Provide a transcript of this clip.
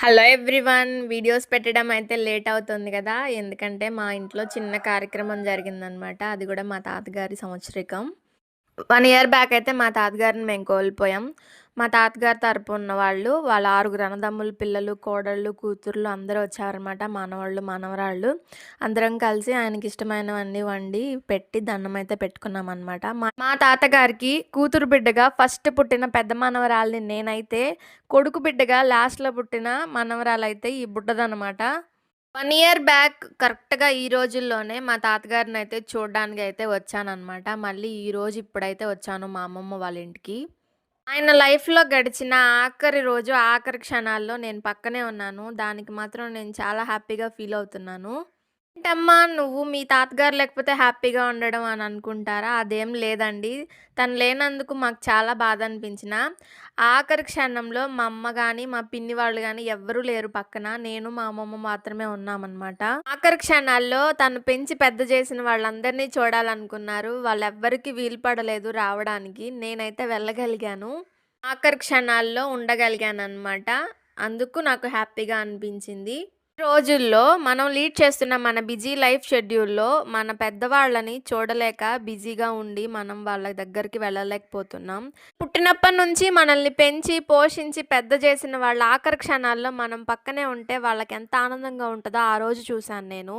Hello everyone. Videos పెట్టడం అయితే late అవుతుంది గదా! ఎందుకంటే మా ఇంట్లో చిన్న కార్యక్రమం జరిగిందనమాట. అది గూడా మా తాతగారి సంవత్సరికం. 1 ఇయర్ బ్యాక్ అయితే మా తాతగారిని మేము కోల్పోయాం. మా తాతగారి తరపున వాళ్ళు, వాళ్ళ 6 అన్నదమ్ముల పిల్లలు, కోడళ్ళు, కూతుర్లు అందరూ వచ్చారనమాట. మనవళ్ళు, మనవరాళ్ళు. అందరం కలిసి ఆయనకిష్టమైనవన్నీ వండి పెట్టి దండమైతే పెట్టుకున్నామనమాట. మా మా తాతగారికి కూతురు బిడ్డగా ఫస్ట్ పుట్టిన పెద్ద మనవరాలిని నేనైతే, కొడుకు బిడ్డగా లాస్ట్‌లో పుట్టిన మనవరాలైతే ఈ బుడ్డదనమాట. 1 ఇయర్ బ్యాక్ కరెక్ట్‌గా ఈ రోజుల్లోనే మా తాతగారినైతే చూడ్డానికైతే వచ్చాననమాట. మళ్ళీ ఈరోజు ఇప్పుడైతే వచ్చాను మా అమ్మమ్మ వాళ్ళ ఇంటికి. ఆయన లైఫ్‌లో గడిచిన ఆఖరి రోజు, ఆఖరి క్షణాల్లో నేను పక్కనే ఉన్నాను. దానికి మాత్రం నేను చాలా హ్యాపీగా ఫీల్ అవుతున్నాను. ఏంటమ్మా నువ్వు మీ తాతగారు లేకపోతే హ్యాపీగా ఉండడం అని అనుకుంటారా? అదేం లేదండి. తను లేనందుకు మాకు చాలా బాధ అనిపించినా, ఆఖరి క్షణంలో మా అమ్మ గాని, మా పిన్ని వాళ్ళు గాని ఎవ్వరూ లేరు పక్కన. నేను, మా అమ్మమ్మ మాత్రమే ఉన్నామనమాట. ఆఖరి క్షణాల్లో తను పెంచి పెద్ద చేసిన వాళ్ళందరినీ చూడాలనుకున్నారు. వాళ్ళెవ్వరికీ వీలు పడలేదు రావడానికి. నేనైతే వెళ్ళగలిగాను. ఆఖరి క్షణాల్లో ఉండగలిగాననమాట. అందుకు నాకు హ్యాపీగా అనిపించింది. ఈ రోజుల్లో మనం లీడ్ చేస్తున్న మన బిజీ లైఫ్ షెడ్యూల్‌లో మన పెద్దవాళ్ళని చూడలేక బిజీగా ఉండి మనం వాళ్ళ దగ్గరికి వెళ్ళలేకపోతున్నాం. పుట్టినప్పటి నుంచి మనల్ని పెంచి, పోషించి పెద్ద చేసిన వాళ్ళ ఆఖరి క్షణాల్లో మనం పక్కనే ఉంటే వాళ్ళకెంత ఆనందంగా ఉంటదో ఆ రోజు చూశాను నేను.